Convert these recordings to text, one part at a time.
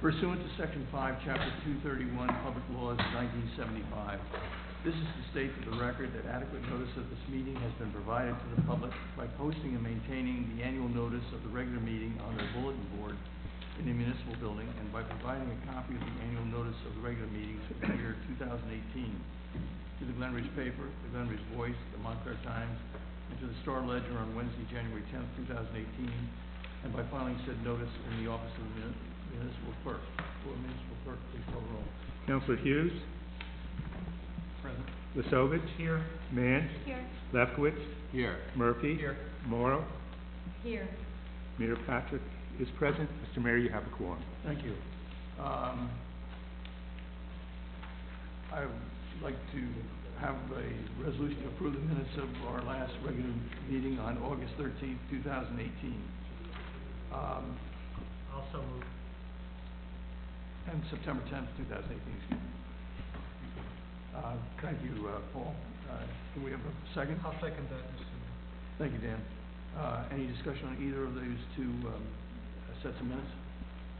Pursuant to Section 5, Chapter 231, Public Laws, 1975, this is to state for the record that adequate notice of this meeting has been provided to the public by posting and maintaining the annual notice of the regular meeting on their bulletin board in the municipal building, and by providing a copy of the annual notice of the regular meetings for the year 2018 to the Glen paper, the Glen Voice, the Montclair Times, and to the Star Ledger on Wednesday, January 10th, 2018, and by filing said notice in the office of the municipal clerk. Will the municipal clerk please call the roll? Councilor Hughes? Present. Lisovich? Here. Mann? Here. Lefkowitz? Here. Murphy? Here. Morrow? Here. Mayor Patrick is present. Mr. Mayor, you have a quorum. Thank you. I would like to have a resolution to approve the minutes of our last regular meeting on August 13th, 2018. Also move. And September 10th, 2018, excuse me. Thank you, Paul. Can we have a second? I'll second that, Mr. Mayor. Thank you, Dan. Any discussion on either of those two sets of minutes?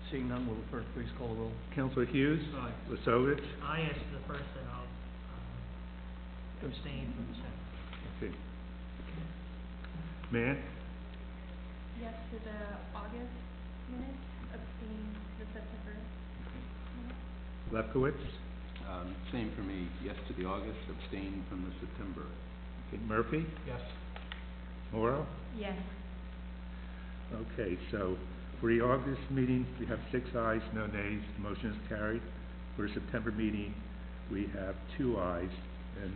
Seeing none, will the clerk please call the roll? Councilor Hughes? Aye. Lisovich? I answered the first, and I'll abstain from the second. Okay. Mann? Yes to the August minutes, abstain to the September minutes. Lefkowitz? Same for me, yes to the August, abstain from the September. Okay. Murphy? Yes. Morrow? Yes. Okay, so for the August meeting, we have 6 ayes, no nays. The motion is carried. For the September meeting, we have 2 ayes and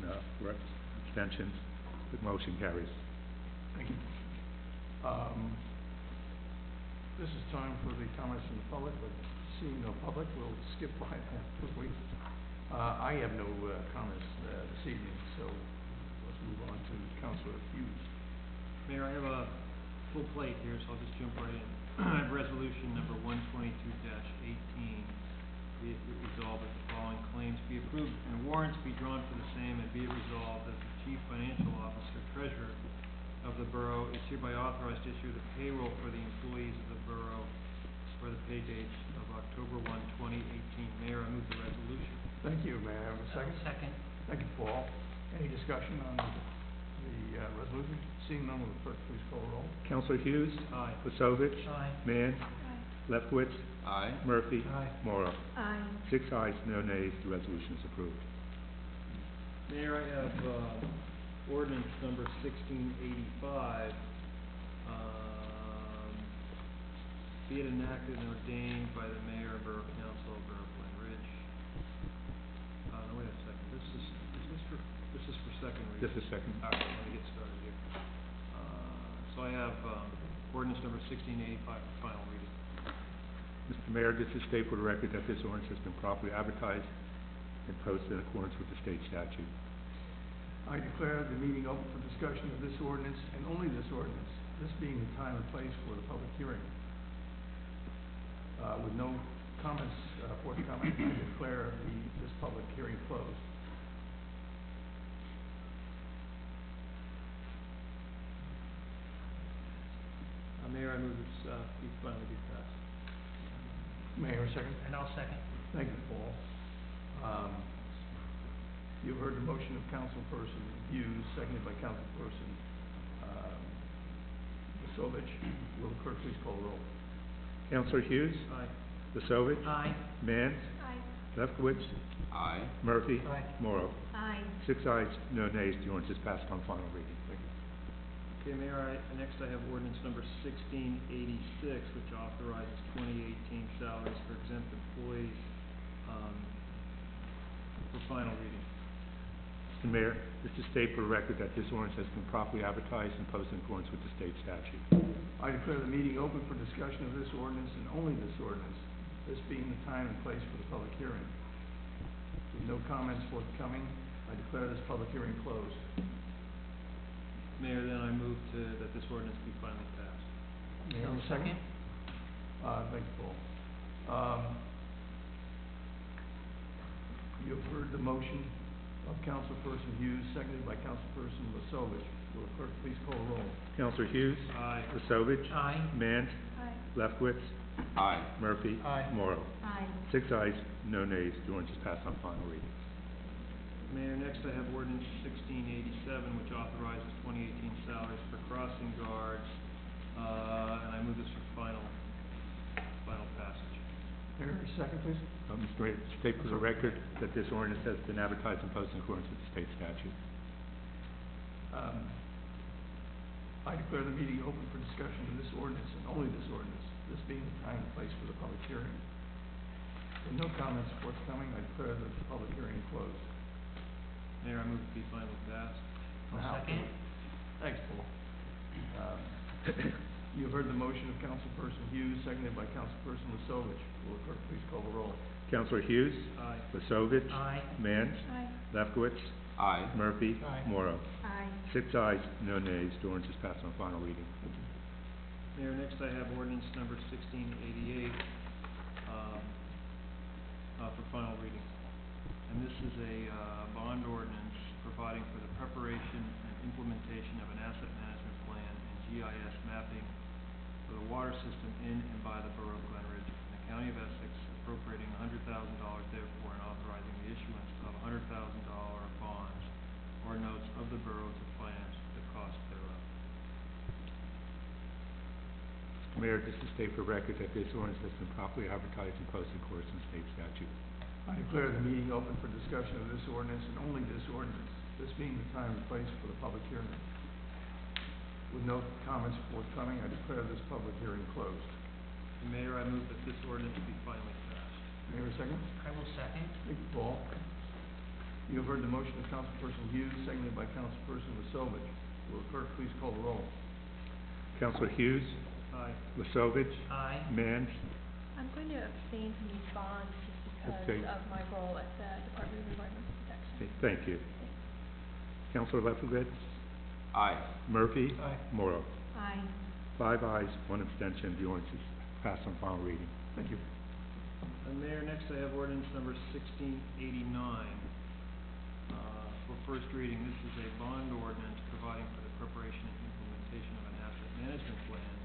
abstentions. The motion carries. Thank you. This is time for the comments from the public, but seeing no public, we'll skip by that quickly. I have no comments this evening, so let's move on to Councilor Hughes. Mayor, I have a full plate here, so I'll just jump right in. I have resolution number 122-18. Be it resolved that the following claims be approved and warrants be drawn for the same, and be it resolved that the Chief Financial Officer, Treasurer of the Borough is hereby authorized to issue the payroll for the employees of the Borough for the pay dates of October 1, 2018. Mayor, I move the resolution. Thank you. May I have a second? Second. Thank you, Paul. Any discussion on the resolution? Seeing none, will the clerk please call the roll? Councilor Hughes? Aye. Lisovich? Aye. Mann? Aye. Lefkowitz? Aye. Murphy? Aye. Morrow? Aye. 6 ayes, no nays. The resolution is approved. Mayor, I have ordinance number 1685. Be it enacted and ordained by the Mayor and Borough Council of Borough Glen Ridge. No, wait a second. This is for second reading. This is second. All right, let me get started here. So I have ordinance number 1685 for final reading. Mr. Mayor, this is state for the record that this ordinance has been properly advertised and posted in accordance with the state statute. I declare the meeting open for discussion of this ordinance and only this ordinance, this being the time and place for the public hearing. With no comments forthcoming, I declare this public hearing closed. Mayor, I move this be finally be passed. Mayor, a second. And I'll second. Thank you, Paul. You've heard the motion of Councilperson Hughes, seconded by Councilperson Lisovich. Will the clerk please call the roll? Councilor Hughes? Aye. Lisovich? Aye. Mann? Aye. Lefkowitz? Aye. Murphy? Aye. Morrow? Aye. 6 ayes, no nays. The ordinance is passed on final reading. Thank you. Okay, Mayor, next I have ordinance number 1686, which authorizes 2018 salaries for exempt employees for final reading. Mr. Mayor, this is state for the record that this ordinance has been properly advertised and posted in accordance with the state statute. I declare the meeting open for discussion of this ordinance and only this ordinance, this being the time and place for the public hearing. With no comments forthcoming, I declare this public hearing closed. Mayor, then I move that this ordinance be finally passed. May I have a second? Thank you, Paul. You have heard the motion of Councilperson Hughes, seconded by Councilperson Lisovich. Will the clerk please call the roll? Councilor Hughes? Aye. Lisovich? Aye. Mann? Aye. Lefkowitz, Aye. Murphy. Aye. Morrow. Aye. 6 ayes, no nays. The ordinance is passed on final reading. Mayor, next I have ordinance 1687, which authorizes 2018 salaries for crossing guards, and I move this for final passage. Mayor, second, please. Mr. Mayor, state for the record that this ordinance has been advertised and posted in accordance with the state statute. I declare the meeting open for discussion of this ordinance and only this ordinance, this being the time and place for the public hearing. With no comments forthcoming, I declare the public hearing closed. Mayor, I move to be finally passed. Now, Second. Thanks, Paul. You have heard the motion of Councilperson Hughes, seconded by Councilperson Lisovich. Will the clerk please call the roll? Councilor Hughes. Aye. Lisovich. Aye. Mans. Aye. Lefkowitz. Aye. Murphy. Aye. Morrow. Aye. 6 ayes, no nays. The ordinance is passed on final reading. Mayor, next I have ordinance number 1688, for final reading. And this is a, bond ordinance providing for the preparation and implementation of an asset management plan and GIS mapping for the water system in and by the Borough of Glen Ridge, in the County of Essex, appropriating $100,000 therefore, and authorizing the issuance of $100,000 bonds or notes of the borough to finance the cost thereof. Mr. Mayor, just to state for record that this ordinance has been properly advertised and posted in accordance with state statute. I declare the meeting open for discussion of this ordinance and only this ordinance, this being the time and place for the public hearing. With no comments forthcoming, I declare this public hearing closed. And Mayor, I move that this ordinance be finally passed. Mayor, second? I will second. Thank you, Paul. You have heard the motion of Councilperson Hughes, seconded by Councilperson Lisovich. Will the clerk please call the roll? Councilor Hughes. Aye. Lisovich. Aye. Mans. I'm going to abstain from these bonds just Okay. because of my role at the Department of Environmental Protection. Okay, thank you. Councilor Lefkowitz. Aye. Murphy. Aye. Morrow. Aye. 5 ayes, 1 abstention. The ordinance is passed on final reading. Thank you. And Mayor, next I have ordinance number 1689, for first reading. This is a bond ordinance providing for the preparation and implementation of an asset management plan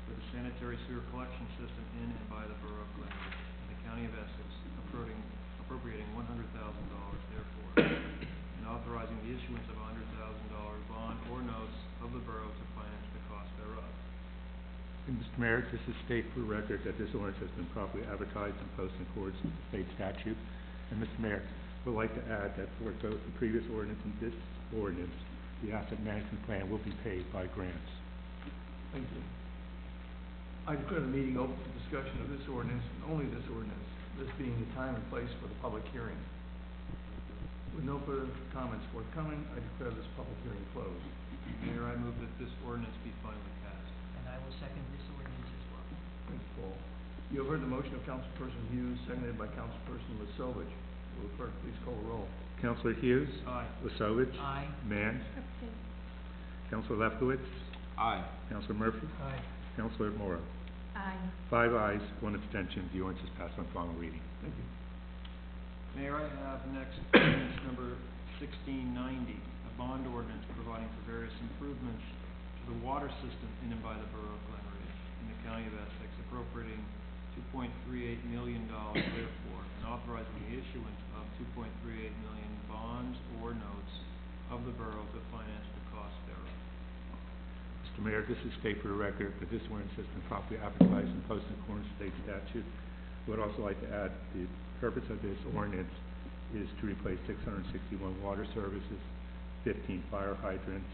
for the sanitary sewer collection system in and by the Borough of Glen Ridge, in the County of Essex, appropriating $100,000 therefore, and authorizing the issuance of a $100,000 bond or notes of the borough to finance the cost thereof. And Mr. Mayor, just to state for the record that this ordinance has been properly advertised and posted in accordance with the state statute. And Mr. Mayor, would like to add that for both the previous ordinance and this ordinance, the asset management plan will be paid by grants. Thank you. I declare the meeting open for discussion of this ordinance and only this ordinance, this being the time and place for the public hearing. With no further comments forthcoming, I declare this public hearing closed. Mayor, I move that this ordinance be finally passed. And I will second this ordinance as well. Thank you, Paul. You have heard the motion of Councilperson Hughes, seconded by Councilperson Lisovich. Will the clerk please call the roll? Councilor Hughes. Aye. Lisovich. Aye. Mans. Abstain. Councilor Lefkowitz. Aye. Councilor Murphy. Aye. Councilor Morrow. Aye. 5 ayes, 1 abstention. The ordinance is passed on final reading. Thank you. Mayor, I have next ordinance number 1690, a bond ordinance providing for various improvements to the water system in and by the Borough of Glen Ridge, in the County of Essex, appropriating $2.38 million therefore, and authorizing the issuance of $2.38 million bonds or notes of the borough to finance the cost thereof. Mr. Mayor, this is state for the record that this ordinance has been properly advertised and posted in accordance with state statute. I would also like to add the purpose of this ordinance is to replace 661 water services, 15 fire hydrants,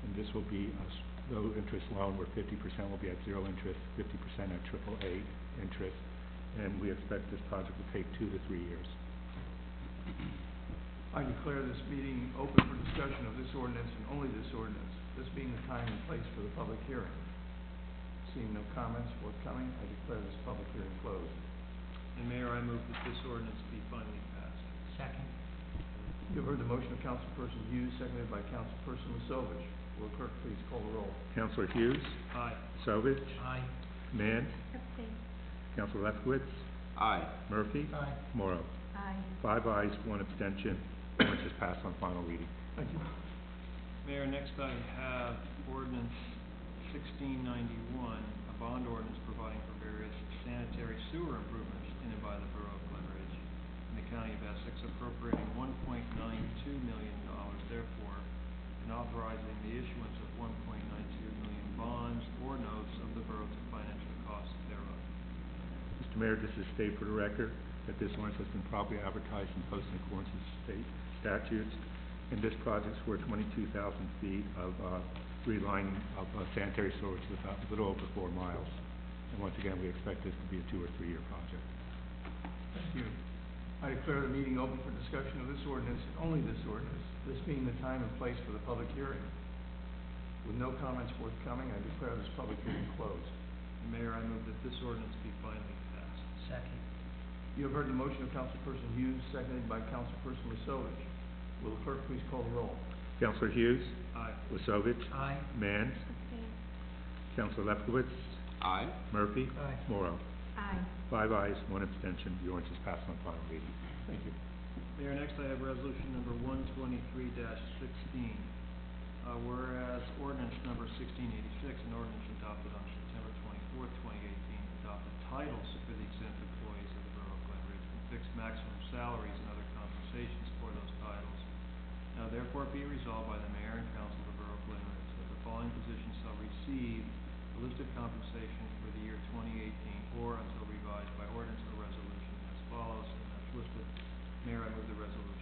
and this will be a low-interest loan where 50% will be at 0 interest, 50% at AAA interest, and we expect this project will take 2 to 3 years. I declare this meeting open for discussion of this ordinance and only this ordinance, this being the time and place for the public hearing. Seeing no comments forthcoming, I declare this public hearing closed. And Mayor, I move that this ordinance be finally passed. Second. You have heard the motion of Councilperson Hughes, seconded by Councilperson Lisovich. Will the clerk please call the roll? Councilor Hughes. Aye. Lisovich. Aye. Mans. Abstain. Councilor Lefkowitz. Aye. Murphy. Aye. Morrow. Aye. 5 ayes, 1 abstention. The ordinance is passed on final reading. Thank you. Mayor, next I have ordinance 1691, a bond ordinance providing for issuance of 1.92 million bonds or notes of the borough to finance the costs thereof. Mr. Mayor, this is state for the record that this ordinance has been properly advertised and posted in accordance with state statutes. And this project is for 22,000 feet of relining of sanitary sewer, which is about a little over 4 miles. And once again, we expect this to be a 2 or 3 year project. Thank you. I declare the meeting open for discussion of this ordinance, and only this ordinance, this being the time and place for the public hearing. With no comments forthcoming, I declare this public hearing closed. Mayor, I move that this ordinance be finally passed. Second. You have heard the motion of Councilperson Hughes, seconded by Councilperson Lisovich. Will the clerk please call the roll? Councilor Hughes, Aye. Lisovich, Aye. Mann, Abstain. Councilor Lefkowitz, Aye. Murphy, Aye. Morrow. Aye. 5 ayes, 1 abstention. The ordinance is passed on final reading. Thank you. Mayor, next I have resolution number 123-16. Whereas ordinance number 1686, an ordinance adopted on September 24th, 2018, adopted titles for the exempt employees of the Borough of Glen Ridge and fixed maximum salaries and other compensations for those titles. Now therefore be resolved by the mayor and council of the Borough of Glen Ridge that the following positions shall receive the listed compensation for the year 2018 or until revised by ordinance or resolution as follows, and that's listed. Mayor, I move the resolution.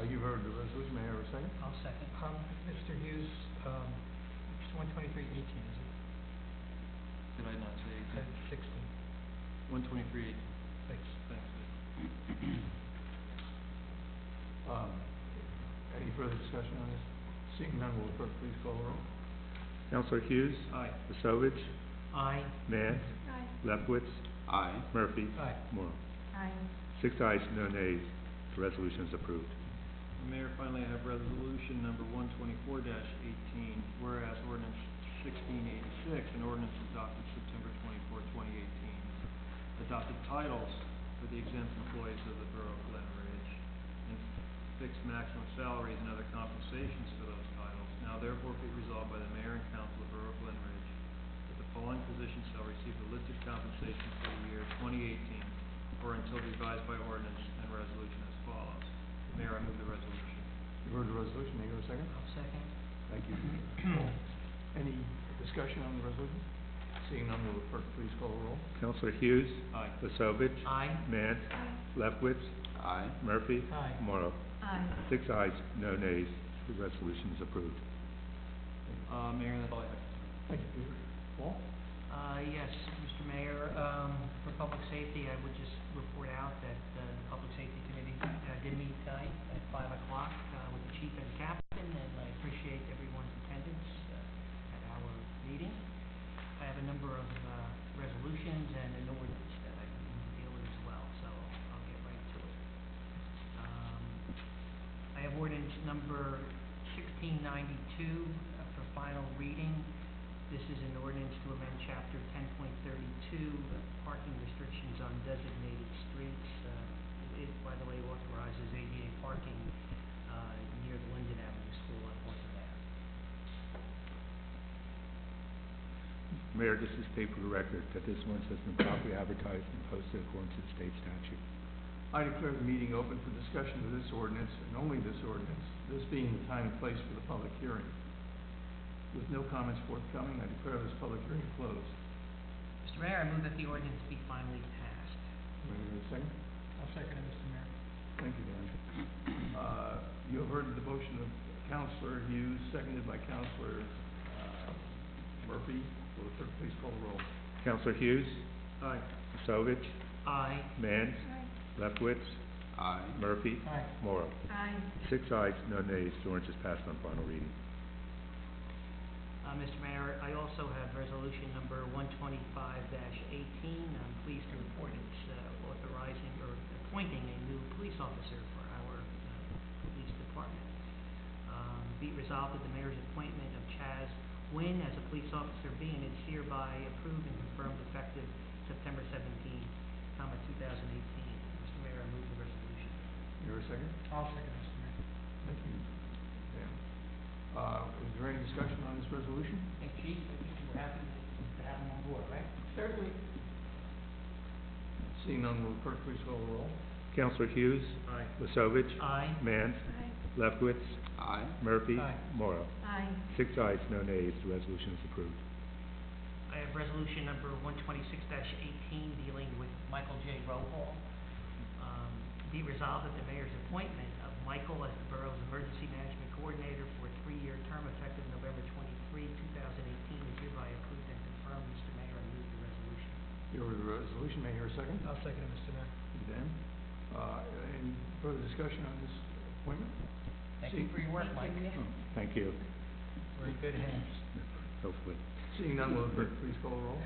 You've heard the resolution. May I have a second? I'll second. Mr. Hughes, it's 123:18, is it? Did I not say It said 16. 123:18? Thanks. Thanks, Ed. Any further discussion on this? Seeing none, will the clerk please call the roll? Councilor Hughes, Aye. Lisovich, Aye. Mann, Aye. Lefkowitz, Aye. Murphy, Aye. Morrow. Aye. 6 ayes, no nays. The resolution is approved. Mayor, finally, I have resolution number 124-18, whereas ordinance 1686, an ordinance adopted September 24, 2018, adopted titles for the exempt employees of the Borough of Glen Ridge and fixed maximum salaries and other compensations for those titles. Now therefore be resolved by the mayor and council of the Borough of Glen Ridge that the following positions shall receive the listed compensation for the year 2018 or until revised by ordinance and resolution as follows. Mayor, I move the resolution. You've heard the resolution. May I have a second? I'll second. Thank you. Any discussion on the resolution? Seeing none, will the clerk please call the roll? Councilor Hughes, Aye. Lisovich, Aye. Mann, Aye. Lefkowitz, Aye. Murphy, Aye. Morrow. Aye. 6 ayes, no nays. The resolution is approved. Mayor, that's all I have. Thank you, Peter. Paul? Yes, Mr. Mayor, for public safety, I would just report out that the Public Safety Committee did meet tonight at 5 o'clock with the chief and captain, and I appreciate everyone's attendance at our meeting. I have a number of resolutions and an ordinance that I can deal with as well, so I'll get right to it. I have ordinance number 1692 for final reading. This is an ordinance to amend chapter 10.32, parking restrictions on designated streets. It, by the way, authorizes ADA parking near the Linden Avenue School on Horton Ave. Mayor, this is state for the record that this ordinance has been properly advertised and posted according to the state statute. I declare the meeting open for discussion of this ordinance, and only this ordinance, this being the time and place for the public hearing. With no comments forthcoming, I declare this public hearing closed. Mr. Mayor, I move that the ordinance be finally passed. May I have a second? I'll second it, Mr. Mayor. Thank you, Dan. You have heard the motion of Councilor Hughes, seconded by Councilor Murphy. Will the clerk please call the roll? Councilor Hughes, Aye. Lisovich, Aye. Mann, Aye. Lefkowitz, Aye. Murphy, Aye. Morrow. Aye. 6 ayes, no nays. The ordinance is passed on final reading. Mr. Mayor, I also have resolution number 125-18. I'm pleased to report it's authorizing or appointing a new police officer for our police department. Be it resolved that the mayor's appointment of Chaz Wynn as a police officer be and is hereby approved and confirmed effective September 17, 2018. Mr. Mayor, I move the resolution. You have a second? I'll second, Mr. Mayor. Thank you, Dan. Is there any discussion on this resolution? Hey, Chief, I think we're happy to have him on board, right? Certainly. Seeing none, will the clerk please call the roll? Councilor Hughes, Aye. Lisovich, Aye. Mann, Aye. Lefkowitz, Aye. Murphy. Aye. Morrow. Aye. 6 ayes, no nays, the resolution is approved. I have resolution number 126-18 dealing with Michael J. Rohall. Be resolved that the mayor's appointment of Michael as the borough's emergency management coordinator for a 3-year term effective November 23, 2018 is hereby approved and confirmed. Mr. Mayor, I move the resolution. You have the resolution, may I hear a second? I'll second it, Mr. Mayor. Ben, any further discussion on this appointment? Thank you for your work, Mike. Thank you. We're in good hands. Hopefully. Seeing none, will the clerk please call the roll?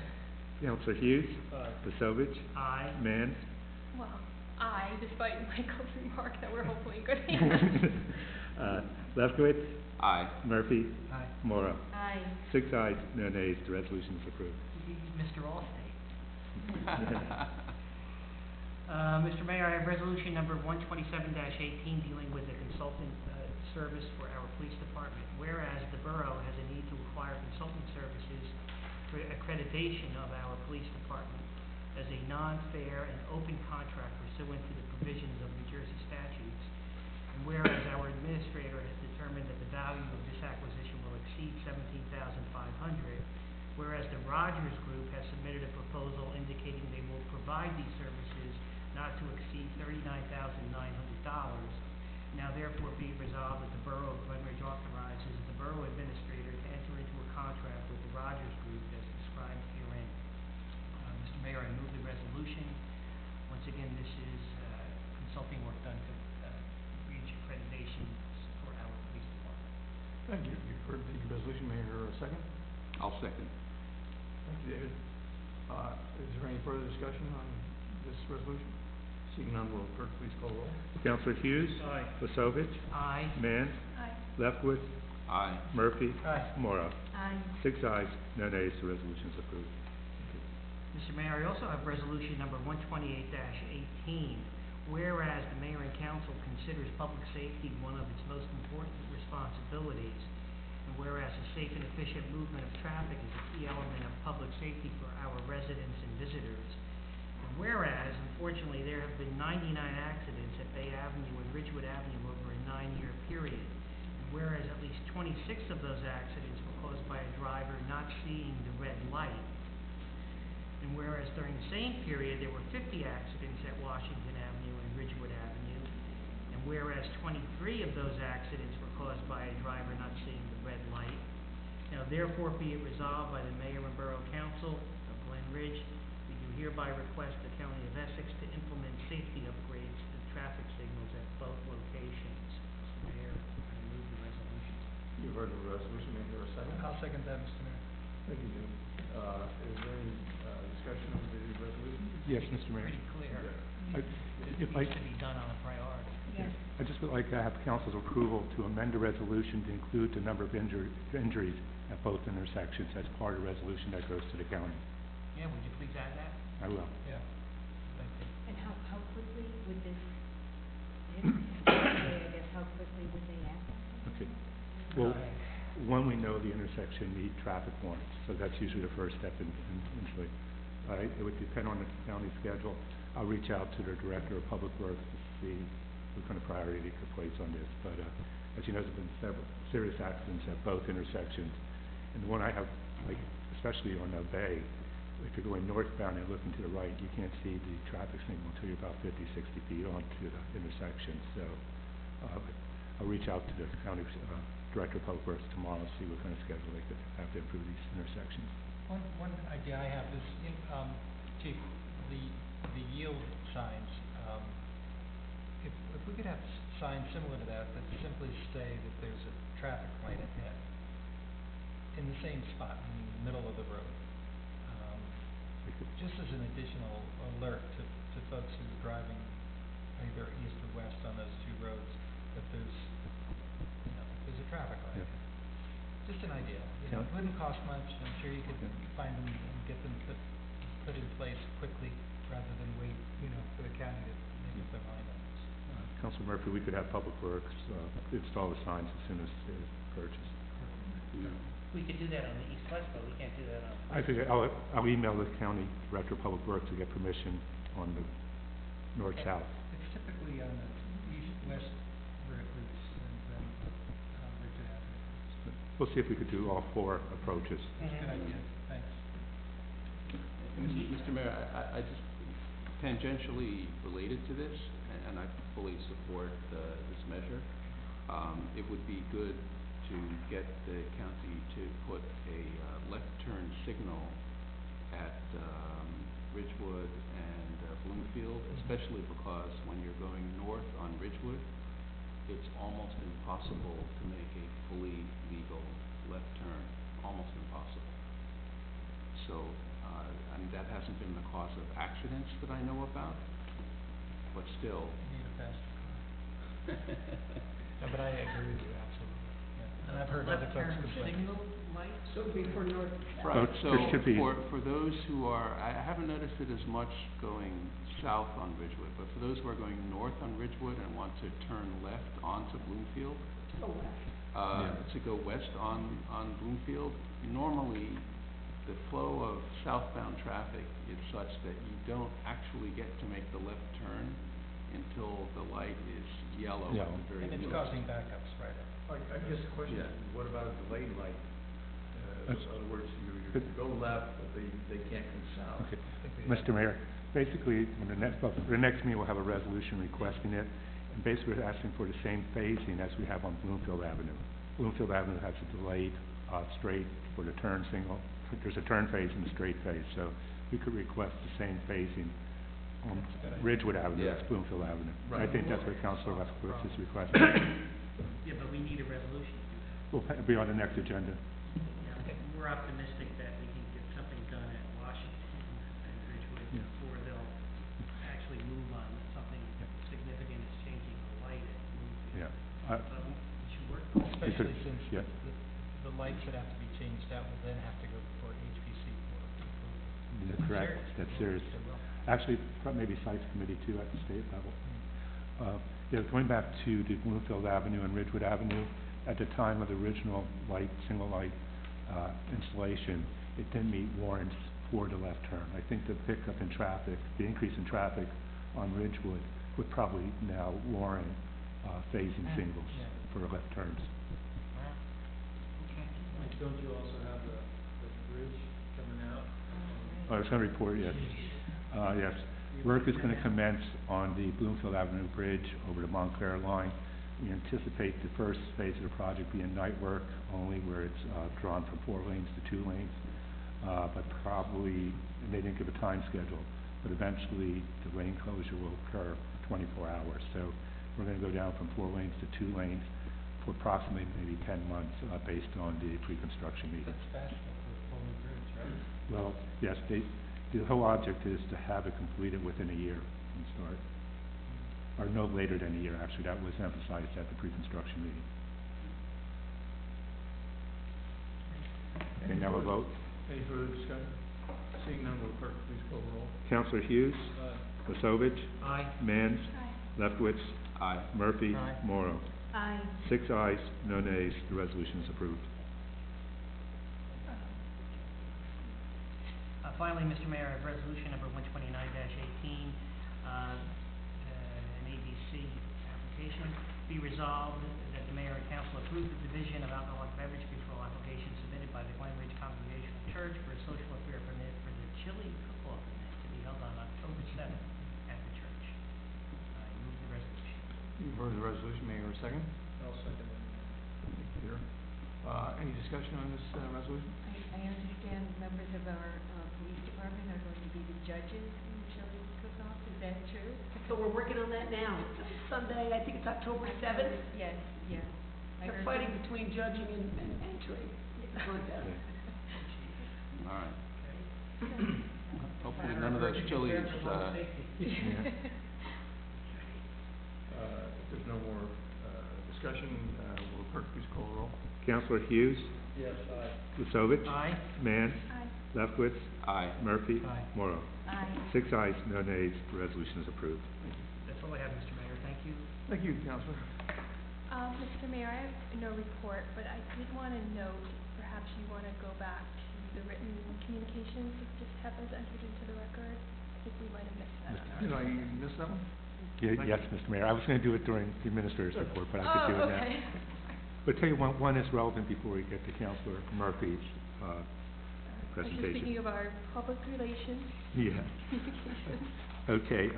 Counselor Hughes. Aye. Pasovich. Aye. Mann. Well, aye, despite Michael's remark that we're hopefully in good hands. Lefkowitz, Aye. Murphy. Aye. Morrow. Aye. 6 ayes, no nays, the resolution is approved. He's Mr. Allstate. Mr. Mayor, I have resolution number 127-18 dealing with the consultant service for our police department. Whereas the borough has a need to acquire consultant services for accreditation of our police department as a non-fair and open contract pursuant to the provisions of New Jersey statutes. And whereas our administrator has determined that the value of this acquisition will exceed $17,500, whereas the Rogers Group has submitted a proposal indicating they will provide these services not to exceed $39,900. Now therefore be it resolved that the Borough of Glen Ridge authorizes the Borough Administrator to enter into a contract with the Rogers Group as described herein. Mr. Mayor, I move the resolution. Once again, this is consulting work done to reach accreditation for our police department. Thank you. You've heard the resolution, may I hear a second? I'll second. Thank you, David. Is there any further discussion on this resolution? Seeing none, will the clerk please call the roll? Counselor Hughes. Aye. Pasovich. Aye. Mann. Aye. Lefkowitz, Aye. Murphy. Aye. Morrow. Aye. 6 ayes, no nays, the resolution is approved. Mr. Mayor, I also have resolution number 128-18. Whereas the mayor and council considers public safety one of its most important responsibilities, and whereas a safe and efficient movement of traffic is a key element of public safety for our residents and visitors, and whereas, unfortunately, there have been 99 accidents at Bay Avenue and Ridgewood Avenue over a 9-year period, and whereas at least 26 of those accidents were caused by a driver not seeing the red light, and whereas during the same period there were 50 accidents at Washington Avenue and Ridgewood Avenue, and whereas 23 of those accidents were caused by a driver not seeing the red light, now therefore be it resolved by the Mayor and Borough Council of Glen Ridge, we do hereby request the County of Essex to implement safety upgrades to the traffic signals at both locations. Mr. Mayor, I move the resolution. You've heard the resolution, may I hear a second? I'll second that, Mr. Mayor. Thank you, David. Is there any discussion on the resolution? Yes, Mr. Mayor. Pretty clear. I- It if I- needs to be done on a priority. Yes. I just would like to have council's approval to amend the resolution to include the number of injuries at both intersections as part of the resolution that goes to the county. Yeah, would you please add that? I will. Yeah. Thank you. And how quickly would this, I guess, how quickly would they act on something? Okay. Well, one, we know the intersection need traffic warrants, so that's usually the first step in usually. It would depend on the county schedule. I'll reach out to their Director of Public Works to see what kind of priority they could place on this. But as you know, there's been several serious accidents at both intersections. And the one I have, like, especially on the Bay, if you're going northbound and looking to the right, you can't see the traffic signal until you're about 50, 60 feet onto the intersection. So I'll reach out to the county Director of Public Works tomorrow and see what kind of schedule they could have to improve these intersections. One idea I have is, Chief, the yield signs, if we could have signs similar to that, that simply say that there's a traffic light ahead in the same spot, in the middle of the road, just as an additional alert to folks who are driving either east or west on those two roads, that there's a traffic light. Yeah. Just an idea, it Yeah. wouldn't cost much, I'm sure you could find them and get them put in place quickly, rather than wait, for the county to make up their mind on this. Council Murphy, we could have Public Works install the signs as soon as they're purchased. We could do that on the east-west, but we can't do that on. I think I'll email the County Director of Public Works to get permission on the north-south. It's typically on the east-west routes, and we'll see if we could do all 4 approaches. That's a good idea, thanks. Mr. Mayor, I just tangentially related to this, and I fully support this measure. It would be good to get the county to put a left turn signal at Ridgewood and Bloomfield, especially because when you're going north on Ridgewood, it's almost impossible to make a fully legal left turn, almost impossible. So, I mean, that hasn't been the cause of accidents that I know about, but still. You need a faster car. No, but I agree with you, absolutely, yeah. And I've heard other folks Left turn complain. signal light? So it'd be for north. Right, so there should be- for those who are, I haven't noticed it as much going south on Ridgewood, but for those who are going north on Ridgewood and want to turn left onto Bloomfield, Oh, west. to go west on Bloomfield, normally the flow of southbound traffic is such that you don't actually get to make the left turn until the light is yellow at the very And it's least. causing backups right up. I guess the question is, Yeah. what about a delayed light? In That's- other words, you Good. go left, but they can't come south. Okay. Mr. Mayor, basically, when the next meeting, we'll have a resolution requesting it, and basically we're asking for the same phasing as we have on Bloomfield Avenue. Bloomfield Avenue has a delayed, straight for the turn signal. There's a turn phase and a straight phase, so we could request the same phasing on That's a good idea. Ridgewood Avenue Yeah. as Bloomfield Avenue. I Right. think that's what Councilor Lefkowitz is requesting. Yeah, but we need a resolution to do that. Will be on the next agenda. Yeah, we're optimistic that we can get something done at Washington and Ridgewood Yeah. before they'll actually move on something significant as changing the light at Bloomfield. Yeah. But we should work. Especially since yeah. the lights that have to be changed out will then have to go before HPC for approval. That's correct. That's serious. They will. Actually, maybe Sites Committee too at the state level. Going back to the Bloomfield Avenue and Ridgewood Avenue, at the time of the original single light installation, it didn't meet warrants for the left turn. I think the pickup in traffic, the increase in traffic on Ridgewood would probably now warrant phasing singles Yeah. for left turns. Wow. Okay. Don't you also have the bridge coming out? I was going to report, yes. Yes, work is going to commence on the Bloomfield Avenue Bridge over the Montclair line. We anticipate the first phase of the project being night work only, where it's drawn from 4 lanes to 2 lanes. But probably, and they didn't give a time schedule, but eventually the lane closure will occur 24 hours. So we're going to go down from 4 lanes to 2 lanes for approximately maybe 10 months, based on the pre-construction meetings. That's fashionable for a full new bridge, right? Well, yes, the whole object is to have it completed within a year from start. Or no later than a year, actually, that was emphasized at the pre-construction meeting. Okay, now a vote. Any further discussion? Seeing none, will clerk please call the roll? Councilor Hughes. Wasovich. Aye. Manns. Aye. Lefkowitz. Aye. Murphy. Aye. Morrow. Aye. 6 ayes, no nays, the resolution is approved. Finally, Mr. Mayor, I have resolution number 129-18, an ABC application. Be resolved that the mayor and council approve the division of alcoholic beverage control application submitted by the Glen Congregational Church for a social affair permit for the chili cook-off event to be held on October 7th at the church. I move the resolution. You've heard the resolution, may I hear a second? I'll second it. Thank you, Peter. Any discussion on this resolution? I understand members of our police department are going to be the judges in the chili cook-off, is that true? So we're working on that now. Sunday, I think it's October 7th. Yes, yes. I They're heard fighting that. between judging and entering the contest. All right. Hopefully none of those chilies, If there's no more discussion, will clerk please call the roll? Councilor Hughes. Yes, aye. Wasovich. Aye. Manns. Aye. Lefkowitz. Aye. Murphy. Aye. Morrow. Aye. 6 ayes, no nays, the resolution is approved. That's all I have, Mr. Mayor. Thank you. Thank you, Counselor. Mr. Mayor, I have no report, but I did want to note, perhaps you want to go back to the written communications, just have those entered into the record. I think we might have missed that. on Did our- I miss that one? Yes, Mr. Mayor, I was going to do it during the administrator's report, but I could do it now. Okay. But tell you one is relevant before we get to Councilor Murphy's I was presentation. just thinking of our public relations Yeah. communications. Okay,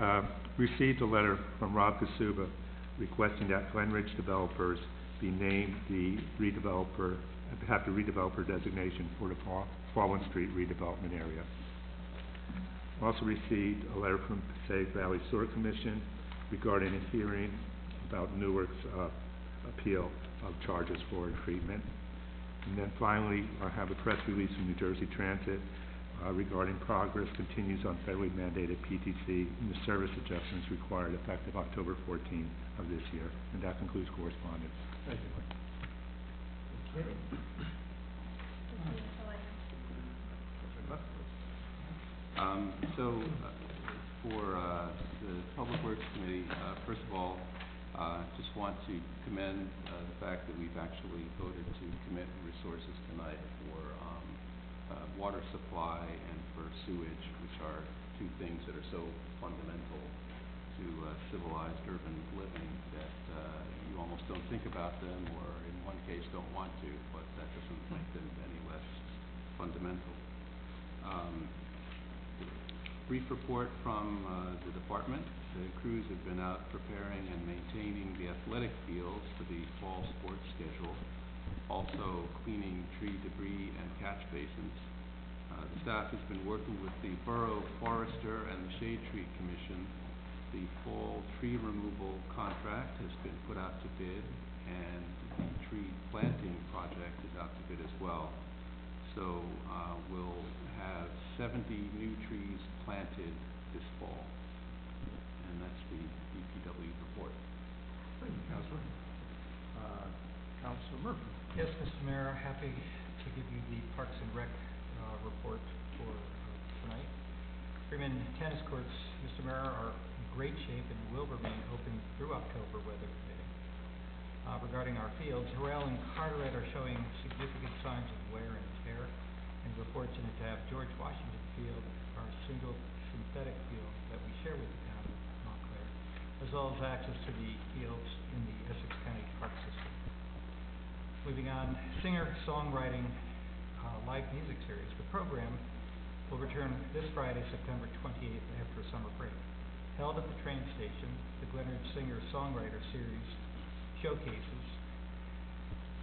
received a letter from Rob Kasuba requesting that Glen Ridge Developers be named the redeveloper, have the redeveloper designation for the Fallen Street redevelopment area. Also received a letter from Passaic Valley Sewer Commission regarding a hearing about Newark's appeal of charges for treatment. And then finally, I have a press release from New Jersey Transit regarding progress continues on federally mandated PTC and the service adjustments required effective October 14th of this year. And that concludes correspondence. Thank you, Mike. Okay. That's all I have. Councilor Glen, please. For the Public Works Committee, first of all, just want to commend the fact that we've actually voted to commit resources tonight for water supply and for sewage, which are two things that are so fundamental to civilized urban living that you almost don't think about them, or in one case don't want to, but that doesn't make them any less fundamental. Brief report from the department. The crews have been out preparing and maintaining the athletic fields for the fall sports schedule, also cleaning tree debris and catch basins. The staff has been working with the Borough Forester and the Shade Tree Commission. The fall tree removal contract has been put out to bid, and the tree planting project is out to bid as well. So we'll have 70 new trees planted this fall. And that's the DPW report. Thank you, Councilor. Councilor Murphy. Yes, Mr. Mayor, happy to give you the Parks and Rec report for tonight. Freeman Tennis Courts, Mr. Mayor, are in great shape and will remain open through October, weather permitting. Regarding our fields, Harrell and Carteret are showing significant signs of wear and tear, and we're fortunate to have George Washington Field, our single synthetic field that we share with the town of Montclair, as well as access to the fields in the Essex County Park System. Moving on, singer-songwriting live music series. The program will return this Friday, September 28th, after a summer break. Held at the train station, the Glen Ridge Singer-Songwriter Series showcases,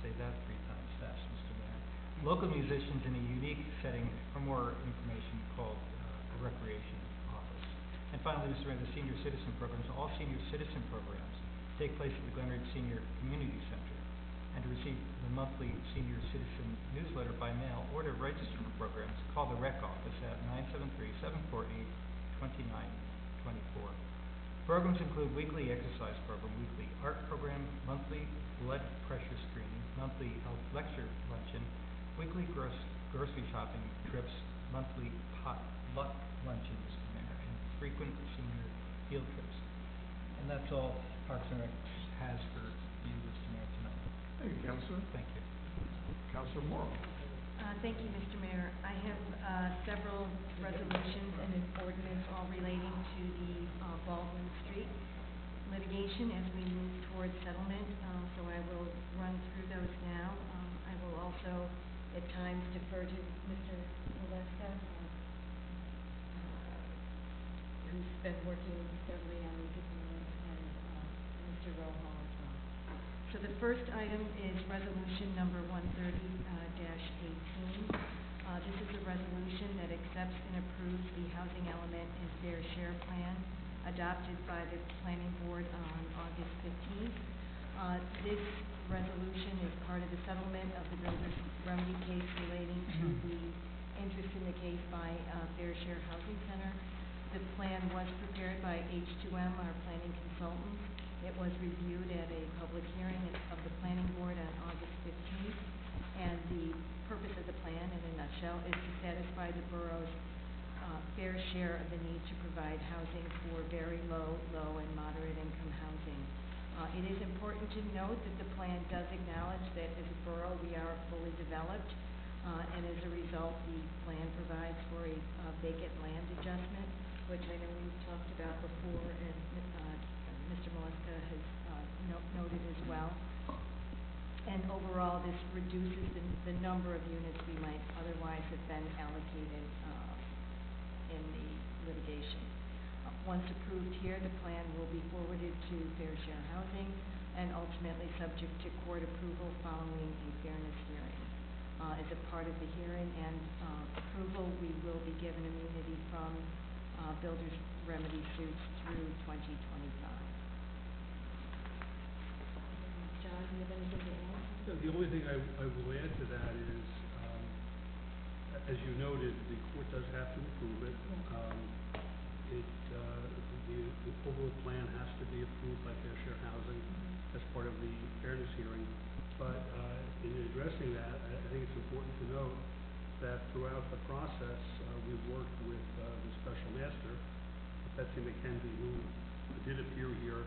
say that 3 times fast, Mr. Mayor, local musicians in a unique setting. For more information, called the Recreation Office. And finally, Mr. Mayor, the Senior Citizen Programs. All senior citizen programs take place at the Glen Ridge Senior Community Center. And to receive the monthly Senior Citizen newsletter by mail or to register for programs, call the Rec Office at 973-748-2924. Programs include weekly exercise program, weekly art program, monthly blood pressure screening, monthly health lecture luncheon, weekly grocery shopping trips, monthly potluck luncheon, Mr. Mayor, and frequent senior field trips. And that's all Parks and Rec has for you, Mr. Mayor, tonight. Thank you, Councilor. Thank you. Councilor Morrow. Thank you, Mr. Mayor. I have several resolutions and an ordinance all relating to the Baldwin Street litigation as we move towards settlement, so I will run through those now. I will also at times defer to Mr. Molesca, who's been working steadily on these at the moment, and Mr. Rohal as well. So the first item is resolution number 130-18. This is a resolution that accepts and approves the housing element and fair share plan adopted by the planning board on August 15th. This resolution is part of the settlement of the builder's remedy case relating to the interest in the case by Fair Share Housing Center. The plan was prepared by H2M, our planning consultant. It was reviewed at a public hearing of the planning board on August 15th. And the purpose of the plan, in a nutshell, is to satisfy the borough's fair share of the need to provide housing for very low, and moderate income housing. It is important to note that the plan does acknowledge that as a borough we are fully developed, and as a result the plan provides for a vacant land adjustment, which I know we've talked about before, and Mr. Molesca has noted as well. And over overall, this reduces the number of units we might otherwise have been allocated, in the litigation. Once approved here, the plan will be forwarded to Fair Share Housing and ultimately subject to court approval following a fairness hearing. As a part of the hearing and approval, we will be given immunity from builders' remedy suits through 2025. John, do you have anything to add? No, the only thing I will add to that is, as you noted, the court does have to approve it. The overall plan has to be approved by Fair Share Housing as part of the fairness hearing. But in addressing that, I think it's important to note that throughout the process, we've worked with the special master, Betsy McKenzie, who did appear here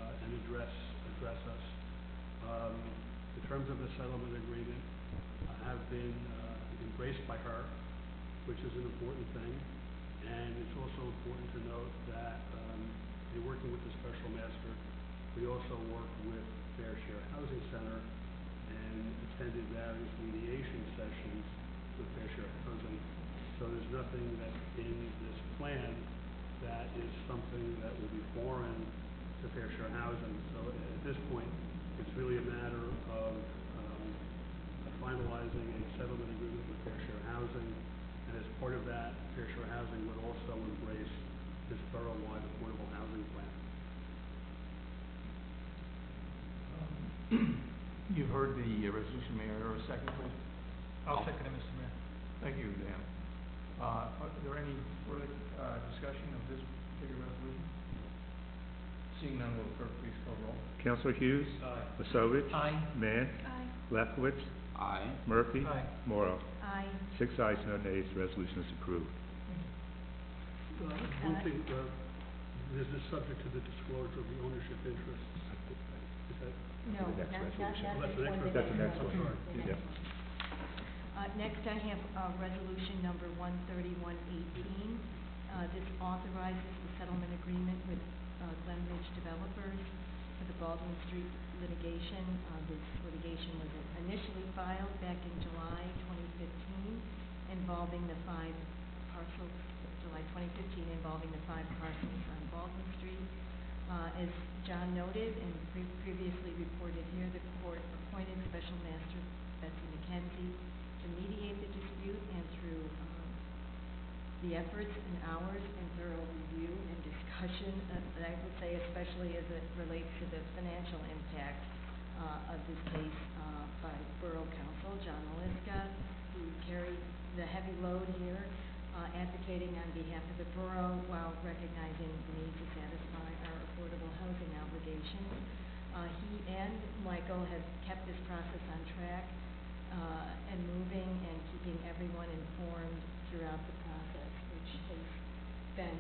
and address us. The terms of the settlement agreement have been embraced by her, which is an important thing. And it's also important to note that in working with the special master, we also worked with Fair Share Housing Center and attended various mediation sessions with Fair Share Housing. So there's nothing that's in this plan that is something that will be foreign to Fair Share Housing. So at this point, it's really a matter of finalizing a settlement agreement with Fair Share Housing. And as part of that, Fair Share Housing would also embrace this borough-wide affordable housing plan. You've heard the resolution. May I hear a second, please? I'll second it, Mr. Mayor. Thank you, Dan. Are there any further discussion of this particular resolution? Seeing none, will the clerk please call roll? Councilor Hughes. Aye. Masovich. Aye. Mann. Aye. Lefkowitz. Aye. Murphy. Aye. Morrow. Aye. 6 ayes, no nays. Resolution is approved. One thing, this is subject to the disclosure of the ownership interests. Is that? No, The next not resolution. Oh, that's the next That's the next one. Sorry. Yeah. Next, I have resolution number 13118. This authorizes the settlement agreement with Glen Developers for the Baldwin Street litigation. This litigation was initially filed back in July 2015 involving the 5 parcels, July 2015 involving the 5 parcels on Baldwin Street. As John noted and previously reported here, the court appointed Special Master Betsy McKenzie to mediate the dispute, and through the efforts and hours and thorough review and discussion, and I would say especially as it relates to the financial impact of this case by Borough Counsel, John Maliska, who carried the heavy load here, advocating on behalf of the borough while recognizing the need to satisfy our affordable housing obligations. He and Michael have kept this process on track and moving and keeping everyone informed throughout the process, which has been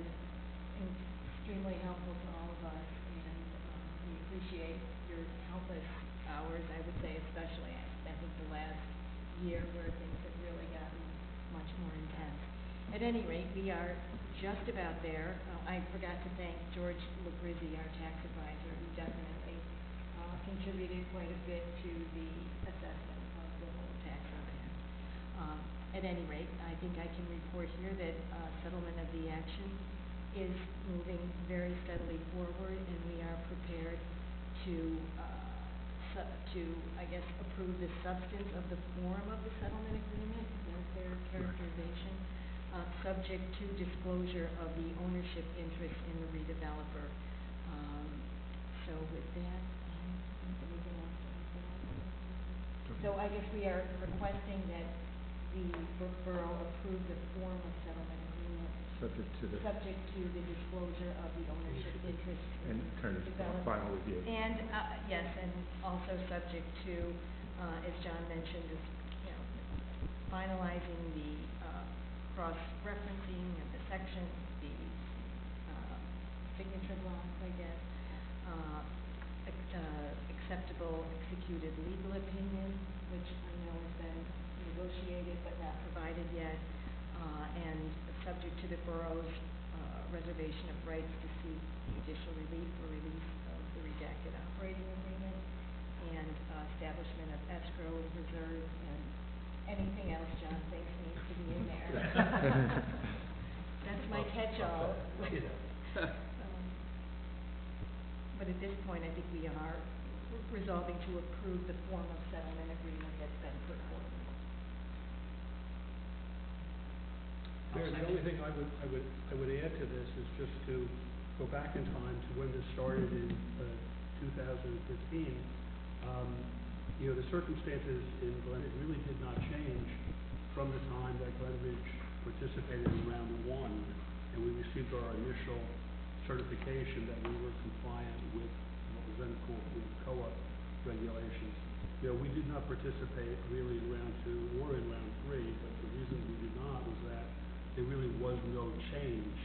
extremely helpful to all of us, and we appreciate your countless hours, I would say especially, I think the last year where things have really gotten much more intense. At any rate, we are just about there. I forgot to thank George Labrizzi, our tax advisor, who definitely contributed quite a bit to the assessment of the whole tax overhead. At any rate, I think I can report here that settlement of the action is moving very steadily forward, and we are prepared to I guess, approve the substance of the form of the settlement agreement. Is that a fair characterization? Subject to disclosure of the ownership interest in the redeveloper. So with that, anything else to add? So I guess we are requesting that the borough approve the form of settlement agreement Subject to the disclosure of the ownership interest in and the kind of redeveloper. final review. And, yes, and also subject to, as John mentioned, is, finalizing the, cross-referencing of the sections, the, signature blocks, I guess, acceptable executed legal opinion, which I know has been negotiated but not provided yet, and subject to the borough's, reservation of rights to seek judicial relief or release of the redacted operating agreement. and establishment of escrow reserve and anything else John thinks needs to be in there. That's my catch-all. But at this point, I think we are resolving to approve the form of settlement agreement that's been put forward. Mayor, the only thing I would add to this is just to go back in time to when this started in 2015. The circumstances in Glen really did not change from the time that Glen Ridge participated in round one, and we received our initial certification that we were compliant with what was then called COA regulations. We did not participate really in round two or in round three, but the reason we did not was that there really was no change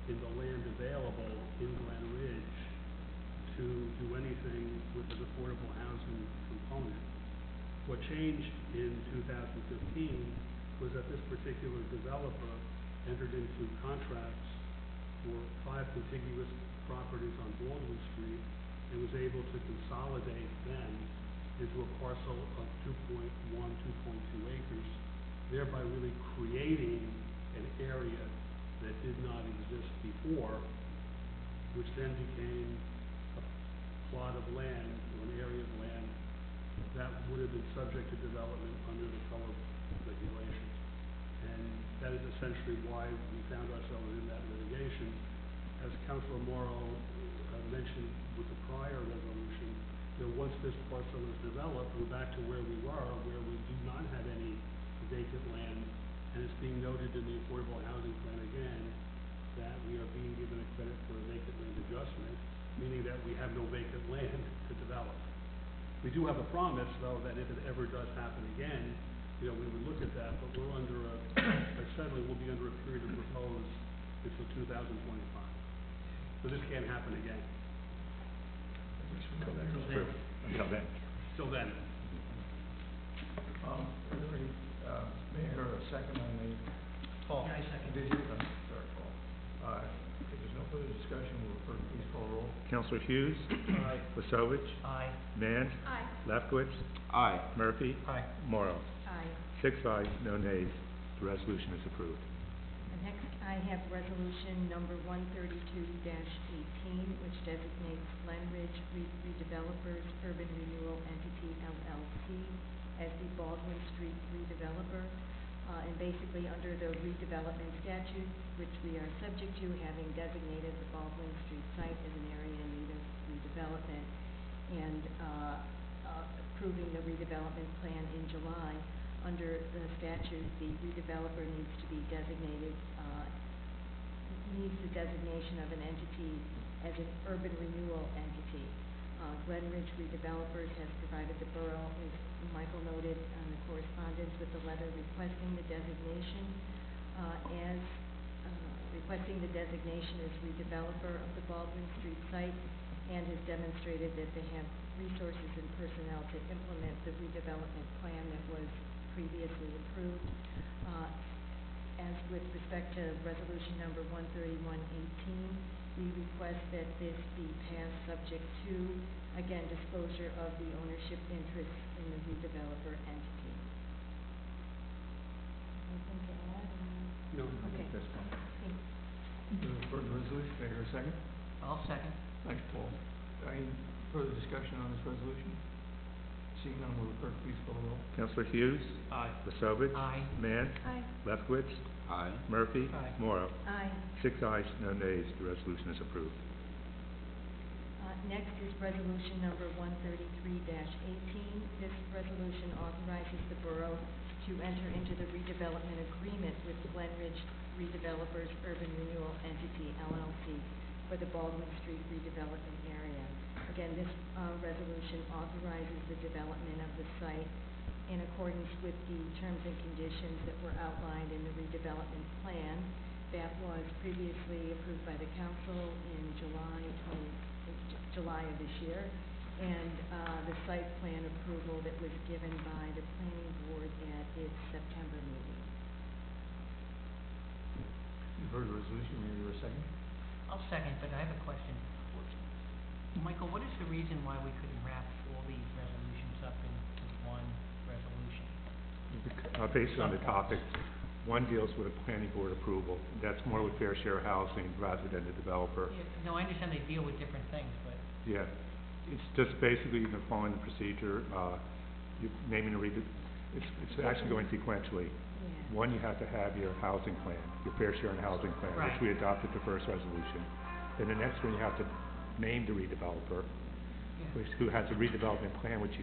in the land available in Glen Ridge to do anything with an affordable housing component. What changed in 2015 was that this particular developer entered into contracts for 5 contiguous properties on Baldwin Street and was able to consolidate them into a parcel of 2.2 acres, thereby really creating an area that did not exist before, which then became a plot of land or an area of land that would have been subject to development under the COA regulations. And that is essentially why we found ourselves in that litigation. As Councilor Morrow mentioned with the prior resolution, once this parcel is developed, we're back to where we were, where we do not have any vacant land, and it's being noted in the Affordable Housing Plan again that we are being given a credit for a vacant land adjustment, meaning that we have no vacant land to develop. We do have a promise, though, that if it ever does happen again, we would look at that, but we're under we'll be under a period of repose until 2025. So this can't happen again. Until then. Till then. Mayor, a second on the Paul? Yeah, I second. Sorry, Paul. If there's no further discussion, will the clerk please call roll? Councilor Hughes. Aye. Wasovich. Aye. Mann. Aye. Lefkowitz. Aye. Murphy. Aye. Morrow. Aye. 6 ayes, no nays. The resolution is approved. Next, I have resolution number 132-18, which designates Glen Ridge Redevelopers Urban Renewal Entity LLC as the Baldwin Street redeveloper. And basically, under the redevelopment statute, which we are subject to, having designated the Baldwin Street site as an area in need of redevelopment, and approving the redevelopment plan in July, under the statute, the redeveloper needs to be designated, needs the designation of an entity as an urban renewal entity. Glen Ridge Redevelopers has provided the borough, as Michael noted, on the correspondence with the letter requesting the designation as redeveloper of the Baldwin Street site, and has demonstrated that they have resources and personnel to implement the redevelopment plan that was previously approved. As with respect to resolution number 131-18, we request that this be passed subject to, again, disclosure of the ownership interests in the redeveloper entity. Anything to add? No. Okay. That's fine. Thank you. For the resolution, may I hear a second? I'll second. Thanks, Paul. Any further discussion on this resolution? Seeing none, will the clerk please call the roll? Councilor Hughes. Aye. Wasovich. Aye. Mann. Aye. Lefkowitz. Aye. Murphy. Aye. Morrow. Aye. 6 ayes, no nays. The resolution is approved. Next is resolution number 133-18. This resolution authorizes the borough to enter into the redevelopment agreement with Glen Ridge Redevelopers Urban Renewal Entity, LLC, for the Baldwin Street redevelopment area. Again, this resolution authorizes the development of the site in accordance with the terms and conditions that were outlined in the redevelopment plan that was previously approved by the council in July of this year, and the site plan approval that was given by the planning board at its September meeting. You've heard the resolution, may I hear a second? I'll second, but I have a question. Michael, what is the reason why we couldn't wrap all these resolutions up into one resolution? Based on the topics, one deals with a planning board approval. That's more with fair share housing rather than the developer. Yeah, no, I understand they deal with different things, but, Yeah, it's just basically, following the procedure, you naming the it's actually going sequentially. Yeah. One, you have to have your housing plan, your fair share and housing plan, Right. which we adopted the first resolution. Then the next one, you have to name the redeveloper, yeah. who has a redevelopment plan which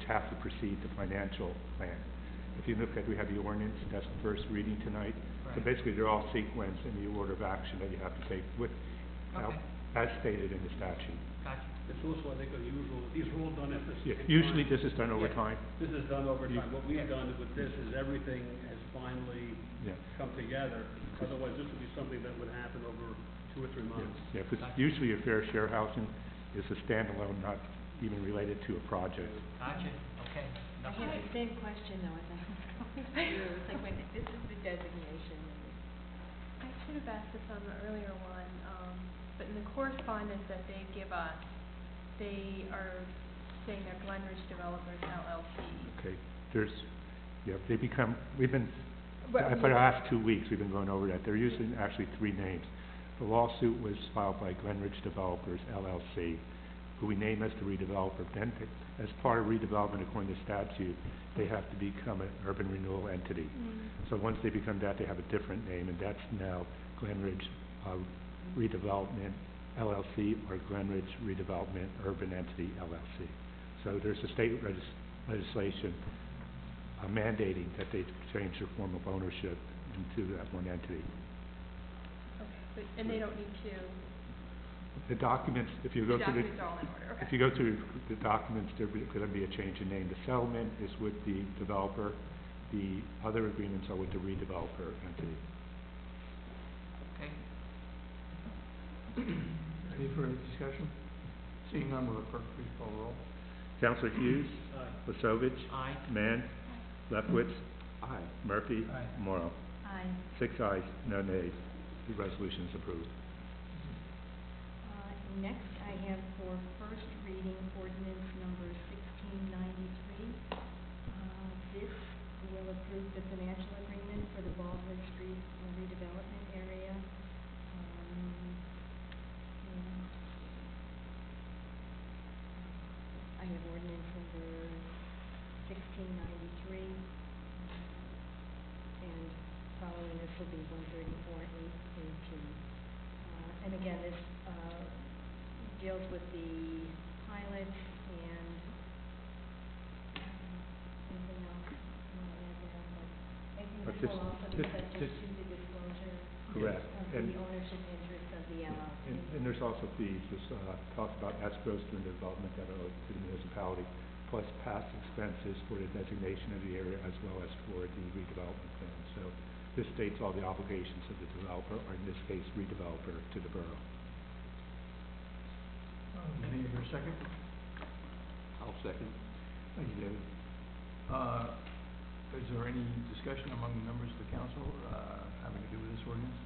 has to precede the financial plan. If you look at, we have the ordinance, that's the first reading tonight. So Right. basically, they're all sequenced in the order of action that you have to take with, Okay. as stated in the statute. Gotcha. It's also, I think, unusual, these are all done at the Yeah, same usually time. this is done over Yeah. time. This is done over You- time. What we've done with this is everything has finally Yeah. come together. Otherwise, this would be something that would happen over 2 or 3 months. Yeah, because usually your fair share housing is a standalone, not even related to a project. Gotcha, okay. I had the same question though as I was going through, it's like when, this is the designation and I should have asked this on the earlier one, but in the correspondence that they give us, they are saying they're Glen Ridge Developers LLC. Okay, they become, we've been, But for the last 2 weeks, we've been going over that. They're using actually 3 names. The lawsuit was filed by Glen Ridge Developers LLC, who we name as the redeveloper. Then, as part of redevelopment according to statute, they have to become an urban renewal entity. So once they become that, they have a different name, and that's now Glen Ridge Redevelopment LLC or Glen Ridge Redevelopment Urban Entity LLC. So there's a state legislation mandating that they change their form of ownership into that one entity. Okay, and they don't need to, The documents, if you the go through documents are all in order, okay. if you go through the documents, there's going to be a change in name. The settlement is with the developer. The other agreements are with the redeveloper entity. Okay. Any further discussion? Seeing none, will the clerk please call the roll? Councilor Hughes. Aye. Pasovich. Aye. Mann. Lefkowitz. Aye. Murphy. Aye. Morrow. Aye. 6 ayes, no nays. The resolution is approved. Next, I have for first reading ordinance number 1693. This will approve the financial agreement for the Baldwin Street redevelopment area. And I have ordinance number 1693. And following this will be 134-8A2. And again, this deals with the pilots and anything else you want to add there, but I think But this will also be this- subject this- to the disclosure Correct. of And- the ownership interest of the LLC. And there's also fees. This talks about escrows during the development that are owed to the municipality, plus past expenses for the designation of the area as well as for the redevelopment plan. So this states all the obligations of the developer, or in this case, redeveloper, to the borough. May I hear a second? I'll second. Thank you, David. Is there any discussion among the members of the council, having to do with this ordinance?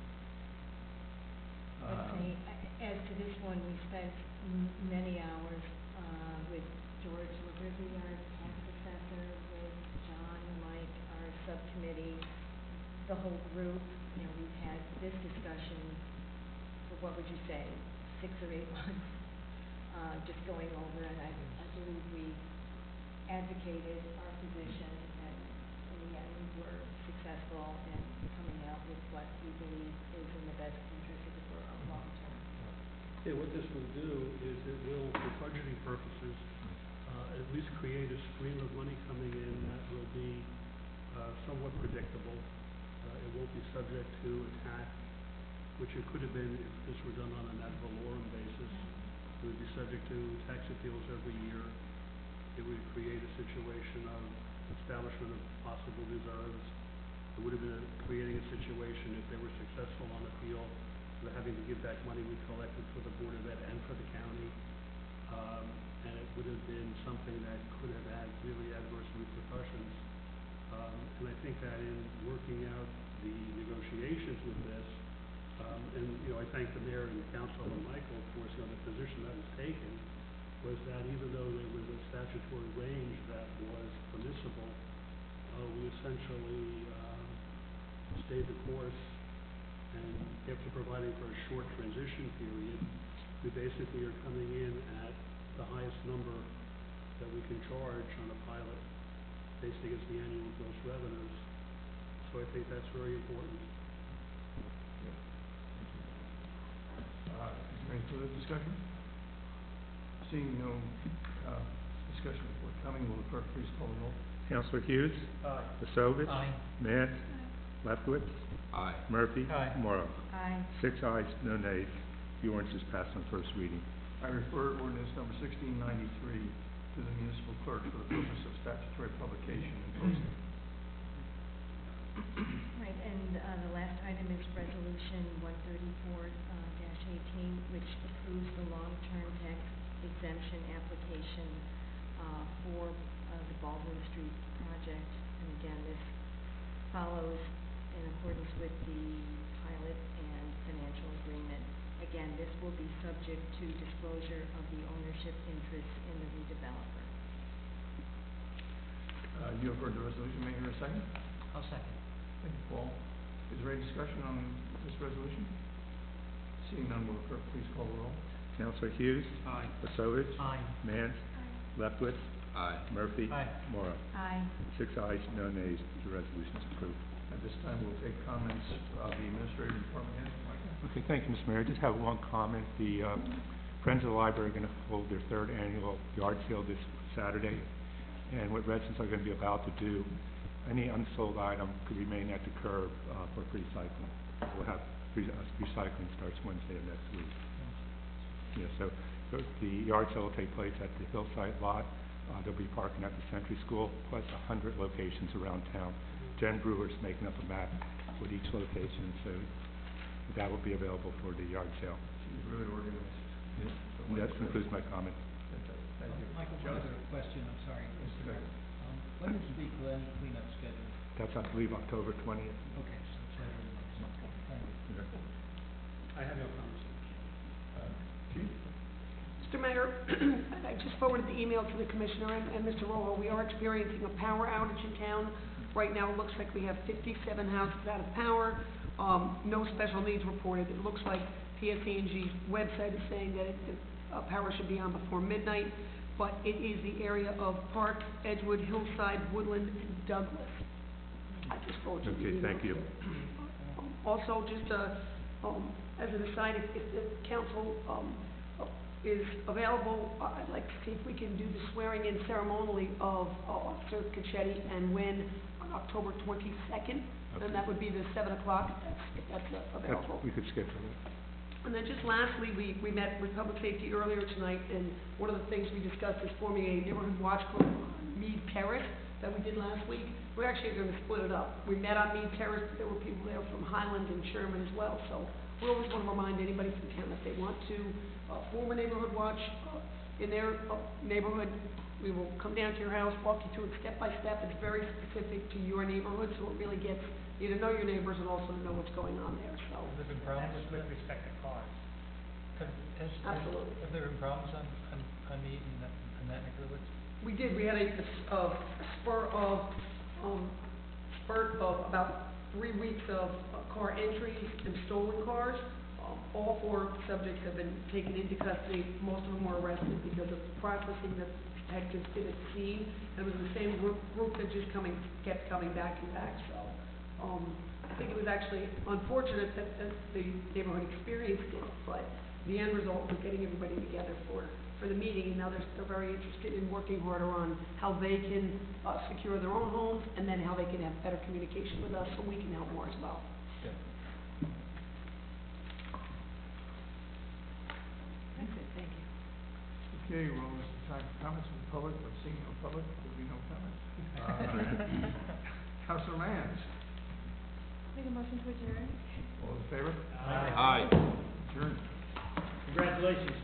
Let's see, as to this one, we spent many hours with George LaRivie, our tax assessor, with John, Mike, our subcommittee, the whole group. You know, we've had this discussion for, what would you say, 6 or 8 months, just going over, and I believe we advocated our position, and in the end, we're successful in coming out with what we believe is in the best interest of the borough long term. Yeah, what this will do is it will, for budgeting purposes, at least create a stream of money coming in that will be somewhat predictable. It won't be subject to attack, which it could have been if this were done on an ad valorem basis. It would be subject to tax appeals every year. It would create a situation of establishment of possible reserves. It would have been creating a situation if they were successful on appeal, they're having to give back money we collected for the Board of Ed and for the county. And it would have been something that could have had really adverse repercussions. And I think that in working out the negotiations with this, and, you know, I thank the mayor and the council and Michael for, the position that was taken was that even though there was a statutory range that was permissible, we essentially, stayed the course, and after providing for a short transition period, we basically are coming in at the highest number that we can charge on a pilot based against the annual gross revenues. So I think that's very important. Is there any further discussion? Seeing no, discussion forthcoming, will the clerk please call the roll? Councilor Hughes. Aye. Pasovich. Aye. Mance. Lefkowitz. Aye. Murphy. Aye. Morrow. Aye. 6 ayes, no nays. The ordinance is passed on first reading. I refer ordinance number 1693 to the municipal clerk for the purpose of statutory publication and posting. Right, and the last item is Resolution 134-18, which approves the long-term tax exemption application for the Baldwin Street project. And again, this follows in accordance with the pilot and financial agreement. Again, this will be subject to disclosure of the ownership interest in the redeveloper. You have heard the resolution. May I hear a second? I'll second. Thank you, Paul. Is there any discussion on this resolution? Seeing none, will the clerk please call the roll? Councilor Hughes. Aye. Pasovich. Aye. Mance. Lefkowitz. Aye. Murphy. Aye. Morrow. Aye. 6 ayes, no nays. The resolution is approved. At this time, we'll take comments of the administrative department head. Michael? Okay, thank you, Mr. Mayor. I just have one comment. The Friends of the Library are going to hold their third annual yard sale this Saturday. And what residents are going to be allowed to do, any unsold item could remain at the curb for recycling. We'll have recycling starts Wednesday of next week. Yeah, so the yard sale will take place at the Hillside lot. They'll be parking at the Century School, plus 100 locations around town. Jen Brewer's making up a map with each location, so that will be available for the yard sale. She's really organized. Yeah. And that concludes my comment. Thank you. Michael, one other question, I'm sorry, Mr. Mayor. When is the Glen cleanup scheduled? That's, I believe, October 20th. Okay, so it's later in the month. Thank you. I have no comments. Chief? Mr. Mayor, I just forwarded the email to the Commissioner and Mr. Rojo. We are experiencing a power outage in town. Right now, it looks like we have 57 houses out of power, no special needs reported. It looks like PSE&G's website is saying that power should be on before midnight, but it is the area of Park, Edgewood, Hillside, Woodland, and Douglas. I just forwarded you the Okay, email. thank you. Also, just as an aside, if the council is available, I'd like to see if we can do the swearing-in ceremonially of Officer Cacchetti and Wynn on October 22nd, and that would be the 7 o'clock, if that's available. We could schedule it. And then just lastly, we met with Public Safety earlier tonight, and one of the things we discussed is forming a neighborhood watch group on Mead Terrace that we did last week. We're actually going to split it up. We met on Mead Terrace, but there were people there from Highland and Sherman as well, so we always want to remind anybody from town if they want to form a neighborhood watch in their neighborhood. We will come down to your house, walk you through it step by step. It's very specific to your neighborhood, so it really gets you to know your neighbors and also to know what's going on there, so. Have there been problems with respect to cars? Absolutely. Have there been problems on Mead in that neck of the woods? We did. We had a spurt of about 3 weeks of car entries and stolen cars. All 4 subjects have been taken into custody. Most of them were arrested because of the processing that detectives did at the scene. And it was the same group that just kept coming back and back. So I think it was actually unfortunate that the neighborhood experienced it, but the end result was getting everybody together for the meeting, and now they're very interested in working harder on how they can secure their own homes, and then how they can have better communication with us so we can help more as well. Good. That's it, thank you. Okay, well, it's time for comments from the public, but seeing no public, there'll be no comments. Councilor Mans, Make a motion to adjourn? all in favor? Aye. Aye. Adjourned. Congratulations,